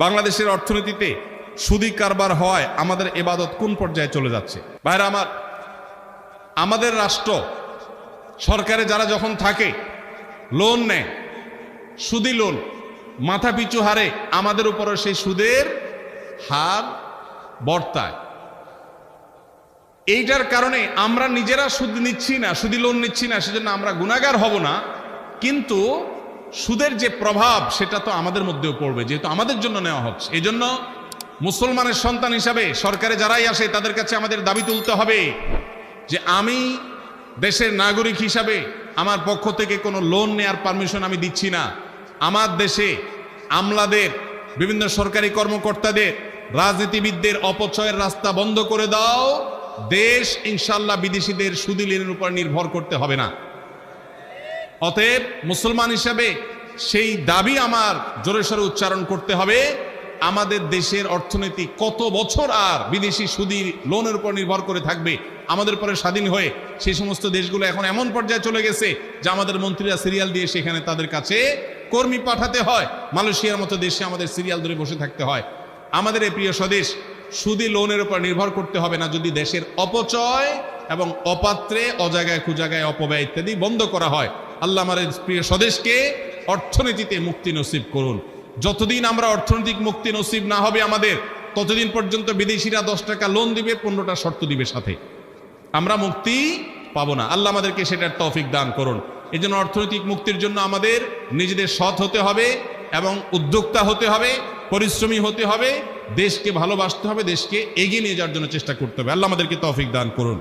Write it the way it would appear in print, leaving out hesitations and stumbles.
বাংলাদেশের অর্থনীতিতে সুদি কারবার হওয়ায় আমাদের ইবাদত কোন পর্যায়ে চলে যাচ্ছে। ভাইরা আমার, আমাদের রাষ্ট্র সরকারে যারা যখন থাকে লোন নেয়, সুদি লোন, মাথা পিছু হারে আমাদের উপরে সেই সুদের হার বর্তায়। এইটার কারণে আমরা নিজেরা সুদ নিচ্ছি না, সুদি লোন নিচ্ছি না, সেজন্য আমরা গুনাহগার হব না, কিন্তু সুদের যে প্রভাব সেটা তো আমাদের মধ্যেও পড়বে, যেহেতু আমাদের জন্য নেওয়া হচ্ছে। এই জন্য মুসলমানের সন্তান হিসাবে সরকারে যারাই আসে তাদের কাছে আমাদের দাবি তুলতে হবে যে আমি দেশের নাগরিক হিসাবে আমার পক্ষ থেকে কোনো লোন নেওয়ার পারমিশন আমি দিচ্ছি না। আমার দেশে আমলাদের, বিভিন্ন সরকারি কর্মকর্তাদের, রাজনীতিবিদদের অপচয়ের রাস্তা বন্ধ করে দাও। দেশ ইনশাল্লাহ বিদেশিদের সুদি ঋণের উপর নির্ভর করতে হবে না। অতএব মুসলমান হিসাবে সেই দাবি আমার জোরে সোরে উচ্চারণ করতে হবে। আমাদের দেশের অর্থনীতি কত বছর আর বিদেশি সুদি লোনের উপর নির্ভর করে থাকবে? আমাদের পরে স্বাধীন হয়ে সেই সমস্ত দেশগুলো এখন এমন পর্যায়ে চলে গেছে যে আমাদের মন্ত্রীরা সিরিয়াল দিয়ে সেখানে তাদের কাছে কর্মী পাঠাতে হয়। মালয়েশিয়ার মতো দেশে আমাদের সিরিয়াল ধরে বসে থাকতে হয়। আমাদের এই প্রিয় স্বদেশ সুদি লোনের উপর নির্ভর করতে হবে না, যদি দেশের অপচয় এবং অপাত্রে, অজায়গায় কুজায়গায় অপব্যয় ইত্যাদি বন্ধ করা হয়। আল্লাহ আমার প্রিয় স্বদেশকে অর্থনীতিতে মুক্তি নসিব করুন। যতদিন আমরা অর্থনৈতিক মুক্তি নসিব না হবে আমাদের, ততদিন পর্যন্ত বিদেশিরা 10 টাকা লোন দিবে, 15টা শর্ত দিবে সাথে, আমরা মুক্তি পাবো না। আল্লাহ আমাদেরকে সেটার তৌফিক দান করুন। এই জন্য অর্থনৈতিক মুক্তির জন্য আমাদের নিজেদের সৎ হতে হবে এবং উদ্যোক্তা হতে হবে, পরিশ্রমী হতে হবে, দেশকে ভালোবাসতে হবে, দেশকে এগিয়ে নিয়ে যাওয়ার জন্য চেষ্টা করতে হবে। আল্লাহ আমাদেরকে তৌফিক দান করুন।